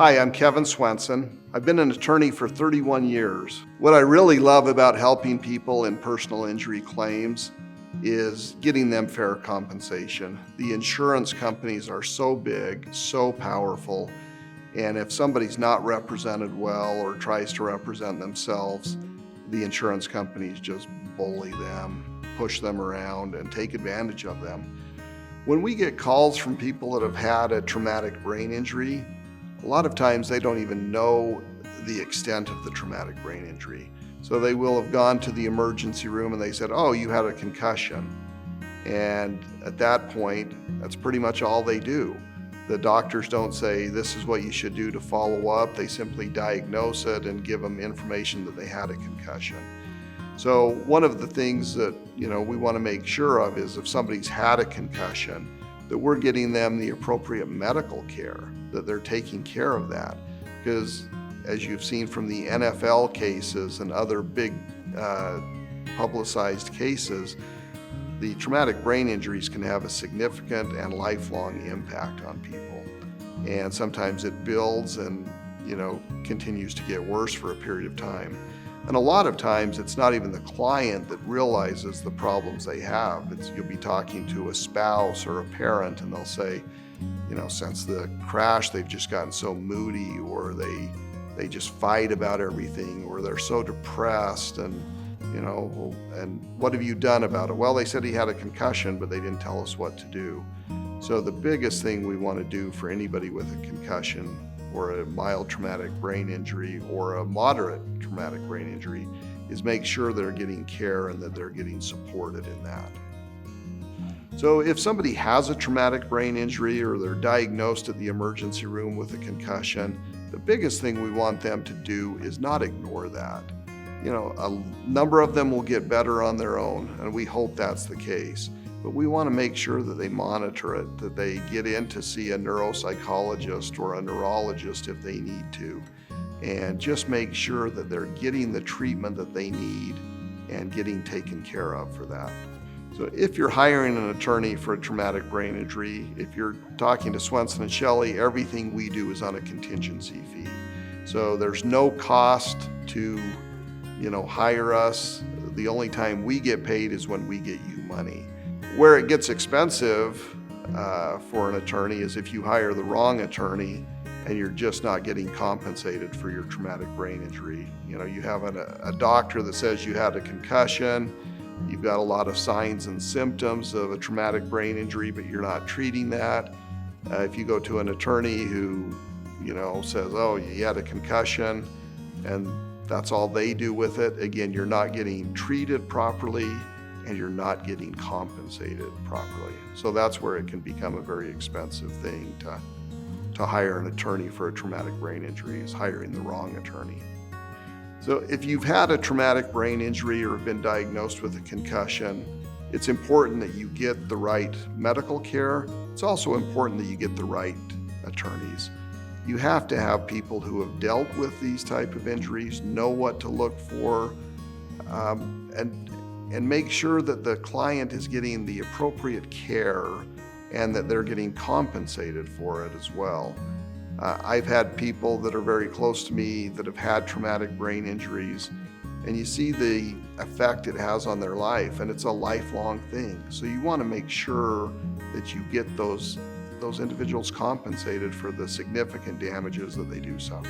Hi, I'm Kevin Swenson. I've been an attorney for 31 years. What I really love about helping people in personal injury claims is getting them fair compensation. The insurance companies are so big, so powerful, and if somebody's not represented well or tries to represent themselves, the insurance companies just bully them, push them around, and take advantage of them. When we get calls from people that have had a traumatic brain injury, a lot of times they don't even know the extent of the traumatic brain injury. So they will have gone to the emergency room and they said, "Oh, you had a concussion." And at that point, that's pretty much all they do. The doctors don't say, "This is what you should do to follow up." They simply diagnose it and give them information that they had a concussion. So one of the things that we want to make sure of is if somebody's had a concussion, that we're getting them the appropriate medical care, that they're taking care of that. Because as you've seen from the NFL cases and other big publicized cases, the traumatic brain injuries can have a significant and lifelong impact on people. And sometimes it builds and continues to get worse for a period of time. And a lot of times it's not even the client that realizes the problems they have. You'll be talking to a spouse or a parent and they'll say, since the crash, they've just gotten so moody, or they just fight about everything, or they're so depressed, and what have you done about it? Well, they said he had a concussion, but they didn't tell us what to do. So the biggest thing we want to do for anybody with a concussion or a mild traumatic brain injury or a moderate traumatic brain injury is make sure they're getting care and that they're getting supported in that. So if somebody has a traumatic brain injury or they're diagnosed at the emergency room with a concussion, the biggest thing we want them to do is not ignore that. A number of them will get better on their own, and we hope that's the case. But we want to make sure that they monitor it, that they get in to see a neuropsychologist or a neurologist if they need to, and just make sure that they're getting the treatment that they need and getting taken care of for that. So if you're hiring an attorney for a traumatic brain injury, if you're talking to Swenson & Shelley, everything we do is on a contingency fee. So there's no cost to hire us. The only time we get paid is when we get you money. Where it gets expensive for an attorney is if you hire the wrong attorney and you're just not getting compensated for your traumatic brain injury. You have a doctor that says you had a concussion, you've got a lot of signs and symptoms of a traumatic brain injury, but you're not treating that. If you go to an attorney who says, "Oh, you had a concussion," and that's all they do with it, again, you're not getting treated properly and you're not getting compensated properly. So that's where it can become a very expensive thing to hire an attorney for a traumatic brain injury, is hiring the wrong attorney. So if you've had a traumatic brain injury or have been diagnosed with a concussion, it's important that you get the right medical care. It's also important that you get the right attorneys. You have to have people who have dealt with these type of injuries, know what to look for, and make sure that the client is getting the appropriate care and that they're getting compensated for it as well. I've had people that are very close to me that have had traumatic brain injuries, and you see the effect it has on their life, and it's a lifelong thing. So you want to make sure that you get those individuals compensated for the significant damages that they do suffer.